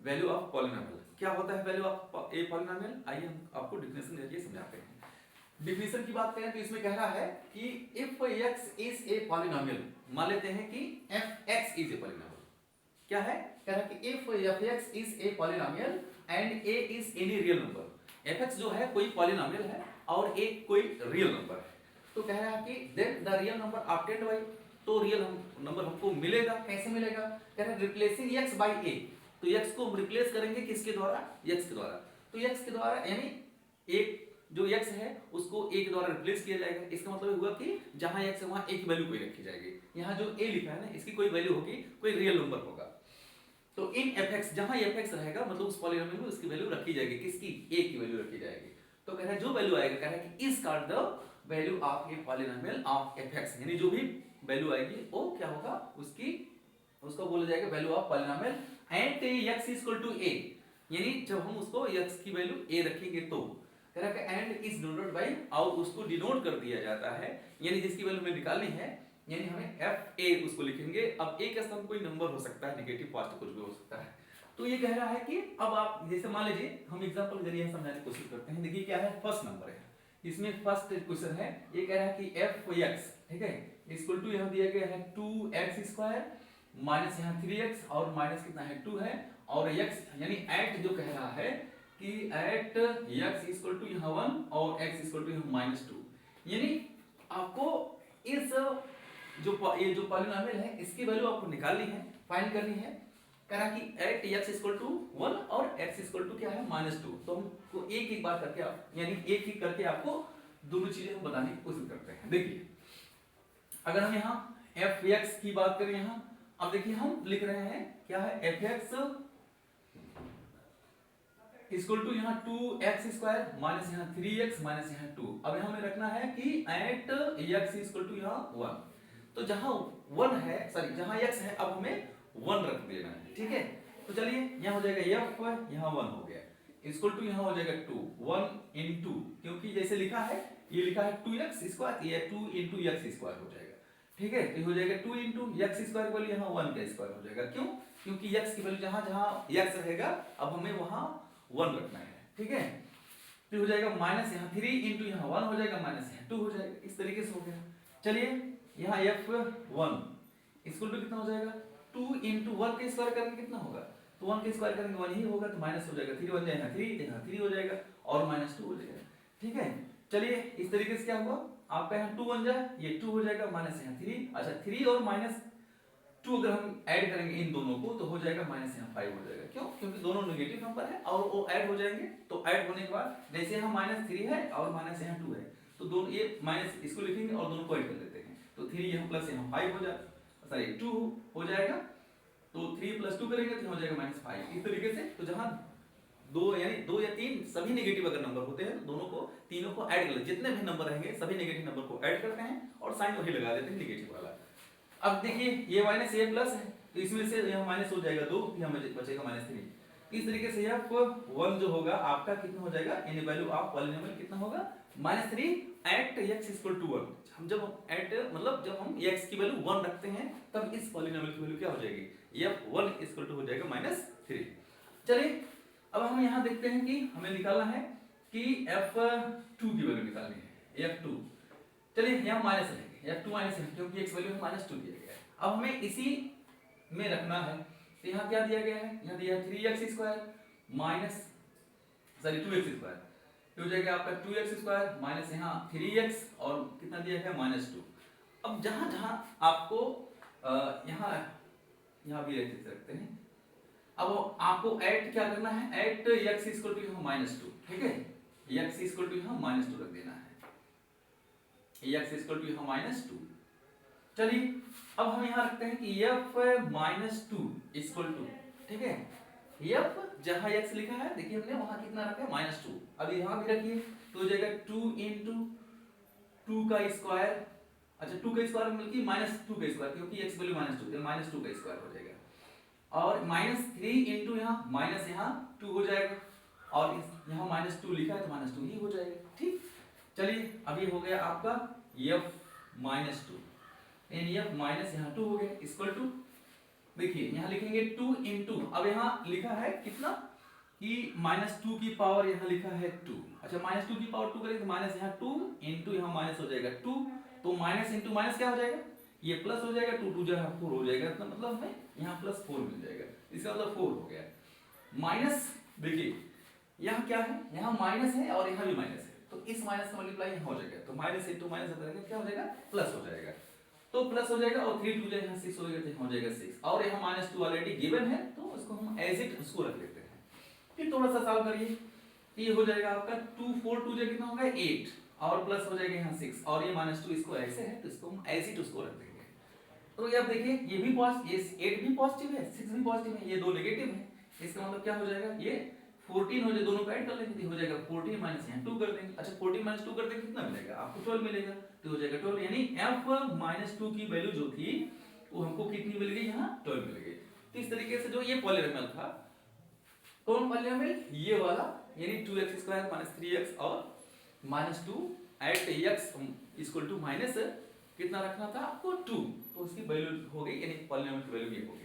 Value of polynomial. क्या होता है वैल्यू ऑफ ए पॉलिनोमियल? आइए हम आपको डिफिनेशन देके समझाते हैं। डिफिनेशन की बात करें तो इसमें कह रहा है कि if x is a polynomial, मान लेते हैं कि f(x) इज ए पॉलिनोमियल। क्या है? कह रहा है कि if f(x) is a polynomial and a is any real number. f(x) जो है कोई पॉलिनोमियल है और a कोई रियल नंबर है, तो कह रहा है कि then the real number obtained by, तो रियल नंबर हमको मिलेगा। कैसे मिलेगा? कह रहा है रिप्लेसिंग x बाय a, तो x को हम रिप्लेस करेंगे किसके द्वारा? x के द्वारा। तो x के द्वारा यानी एक जो x है उसको a के द्वारा रिप्लेस किया जाएगा। इसका मतलब हुआ कि जहां x है वहां a की वैल्यू कोई रखी जाएगी। यहाँ जो a लिखा है ना, इसकी कोई वैल्यू होगी, कोई रियल नंबर होगा। तो इन f(x) जहां f(x) रहेगा मतलब उस पॉलिनोमियल में उसकी वैल्यू रखी जाएगी। किसकी? a की वैल्यू रखी जाएगी। तो कह रहा है जो वैल्यू आएगा, कह रहा है कि is called the value of a polynomial of f(x), यानी जो भी वैल्यू आएगी वो क्या होगा, उसको बोला जाएगा value of polynomial and x equal to a, यानी जब हम उसको x की वैल्यू a रखेंगे तो कह रहा है एंड इज डिनोटेड बाय, और उसको डिनोट कर दिया जाता है, यानी जिसकी वैल्यू हमें निकालनी है, यानी हमें fa उसको लिखेंगे। अब a का स्थान कोई नंबर हो सकता है, नेगेटिव पॉजिटिव कुछ भी हो सकता है। तो ये कह रहा है कि अब आप जैसे मान लीजिए हम एग्जांपल के जरिए समझाने की कोशिश करते हैं। देखिए क्या है, फर्स्ट नंबर है, इसमें फर्स्ट क्वेश्चन है, ये कह रहा है कि f(x), ठीक है, इक्वल टू यहां दिया गया है 2x² माइनस यहाँ 3x और माइनस कितना है 2 है, और x यानी एट जो कह रहा है कि एट x इक्वल टू यहाँ 1 और x इक्वल टू यहाँ -2, यानी आपको इस ये जो पॉलिनोमियल है इसकी वैल्यू आपको निकालनी है, फाइंड करनी है। कह रहा कि एट x इक्वल टू 1 और x इक्वल टू क्या है -2। तो हमको एक एक बार करके आप यानी एक एक करके आपको दोनों चीजें हम बताने की कोशिश करते हैं। देखिए अगर हम यहाँ f(x) की बात करें यहाँ, अब देखिए हम लिख रहे हैं क्या है f(x) इक्वल टू यहाँ 2x² माइनस यहाँ 3x माइनस यहाँ 2। अब हमें रखना है कि एट x इक्वल टू यहाँ 1, तो जहां 1 है, सॉरी जहां x है अब हमें 1 रख देना है, ठीक है। तो चलिए यहाँ हो जाएगा f, यहाँ 1 हो गया, इक्वल टू यहाँ हो जाएगा 2, 1 into, क्योंकि जैसे लिखा है ये लिखा है 2x², ये 2 into x² हो जाएगा, ठीक है। तो हो जाएगा 2 into x² की वैल्यू यहाँ 1 का स्क्वायर हो जाएगा। क्यों? क्योंकि x की वैल्यू जहां जहां x रहेगा अब हमें वहां 1 रखना है, ठीक है। तो हो जाएगा माइनस यहाँ 3 into यहाँ 1 हो जाएगा, माइनस यहाँ 2 हो जाएगा, इस तरीके से हो गया। चलिए यहाँ f(1) इक्वल टू कितना हो जाएगा, 2 into 1 का स्क्वायर करेंगे कितना होगा, तो 1 का स्क्वायर करेंगे 1 ही होगा, तो माइनस हो जाएगा 3 बन जाएगा 3, यहाँ 3 हो जाएगा और -2 हो जाएगा, ठीक है। चलिए इस तरीके से क्या हुआ, आपका यहाँ 2 बन जाए, ये 2 हो जाएगा, माइनस यहाँ 3, अच्छा 3 और -2 अगर हम ऐड करेंगे इन दोनों को तो हो जाएगा माइनस यहाँ 5 हो जाएगा। क्यों? क्योंकि दोनों नेगेटिव नंबर है और वो ऐड हो जाएंगे। तो ऐड होने के बाद जैसे यहाँ -3 है और माइनस यहाँ 2 है, तो दोनों ये माइनस इसको लिखेंगे और दोनों को ऐड कर लेते हैं, तो 3 यहाँ प्लस यहाँ 5 हो जाए, सॉरी 2 हो जाएगा, तो 3 + 2 करेंगे तो हो जाएगा -5। इस तरीके से तो जहां 2 यानी 2 या 3 सभी नेगेटिव अगर नंबर होते हैं दोनों को तीनों को ऐड कर लेते, जितने भी नंबर रहेंगे सभी नेगेटिव नंबर को ऐड करते हैं और साइन वही लगा देते हैं नेगेटिव वाला। अब देखिए ये माइनस ये प्लस है, तो इसमें से यहाँ माइनस हो जाएगा 2, यहाँ बचेगा -3। इस तरीके से f(1) जो होगा आपका कितना हो जाएगा, यानी वैल्यू ऑफ पॉलिनोमियल कितना होगा, -3 एट x इक्वल टू 1। हम जब एट मतलब जब हम x की वैल्यू 1 रखते हैं तब इस पॉलिनोमियल की वैल्यू क्या हो जाएगी, f(1) इक्वल टू हो जाएगा -3। चलिए अब हम यहाँ देखते हैं कि हमें निकालना है कि f(2) की वैल्यू निकालनी है, f(2). चलिए यहाँ माइनस रहेंगे, f(2) माइनस है क्योंकि x वैल्यू में -2 दिया गया है। अब हमें इसी में रखना है, तो यहाँ क्या दिया गया है, यहाँ दिया 3x² माइनस सॉरी 2x², तो हो जाएगा आपका 2x² माइनस यहाँ 3x और कितना दिया है -2। अब जहां जहां आपको यहाँ भी रखते हैं, अब आपको ऐड क्या करना है, ऐड x इक्वल टू यहाँ -2, ठीक है, x इक्वल टू यहाँ -2 रख देना है, x इक्वल टू यहाँ -2। चलिए अब हम यहाँ रखते हैं कि f-2 इक्वल टू, ठीक है, f जहां x लिखा है देखिए हमने वहां कितना रखा है -2, अब यहाँ भी रखिए तो हो जाएगा 2 into 2 का स्क्वायर, अच्छा 2 का स्क्वायर मतलब कि -2 का स्क्वायर, क्योंकि x वैल्यू -2 तो -2 का स्क्वायर हो जाएगा, और -3 into यहाँ माइनस यहाँ 2 हो जाएगा, और यहाँ -2 लिखा है तो -2 ही हो जाएगा, ठीक। चलिए अभी हो गया आपका f-2, यानी f माइनस यहाँ 2 हो गया इक्वल टू देखिए यहाँ लिखेंगे 2 इंटू, अब यहाँ लिखा है कितना कि -2 की पावर, यहाँ लिखा है 2। अच्छा -2 की पावर 2 करेंगे तो माइनस यहाँ 2 इंटू यहाँ माइनस हो जाएगा 2, तो माइनस इंटू माइनस क्या हो जाएगा, ये प्लस हो जाएगा, 2 2 जगह 4 हो जाएगा, तो मतलब हमें यहाँ +4 मिल जाएगा, इसका मतलब 4 हो गया। माइनस देखिए यहाँ क्या है, यहाँ माइनस है और यहाँ भी माइनस है, तो इस माइनस का मल्टीप्लाई यहाँ हो जाएगा, तो माइनस इंटू माइनस करेंगे क्या हो जाएगा, प्लस हो जाएगा, तो प्लस हो जाएगा, और 3 2 यहाँ 6 हो जाएगा, तो हो जाएगा 6, और यहाँ -2 ऑलरेडी गिवन है, तो उसको हम एज इट उसको रख लेते हैं। फिर थोड़ा सा सॉल्व करिए, ये हो जाएगा आपका 2 4 2 जो कितना होगा 8, और प्लस हो जाएगा यहाँ 6, और ये -2 इसको ऐसे है, तो इसको हम एज इट उसको रख देंगे। तो ये आप देखिए ये भी पॉजिटिव, ये 8 भी पॉजिटिव है, 6 भी पॉजिटिव है, ये दो नेगेटिव है, इसका मतलब क्या हो जाएगा, ये 14 हो जाए, दोनों को ऐड कर लेंगे तो हो जाएगा 14 माइनस यहाँ 2 कर देंगे। अच्छा 14 माइनस 2 कर देंगे कितना मिलेगा आपको, 12 मिलेगा, तो हो जाएगा 12, यानी f -2 की वैल्यू जो थी वो हमको कितनी मिल गई, यहाँ 12 मिल गई। तो इस तरीके से जो ये पॉलीनोमियल था, कौन पॉलीनोमियल, ये वाला, यानी 2x² - 3x और -2 at x equal to minus कितना रखना था आपको 2, तो उसकी वैल्यू हो गई, यानी पॉलीनोमियल की वैल्यू ये हो गई।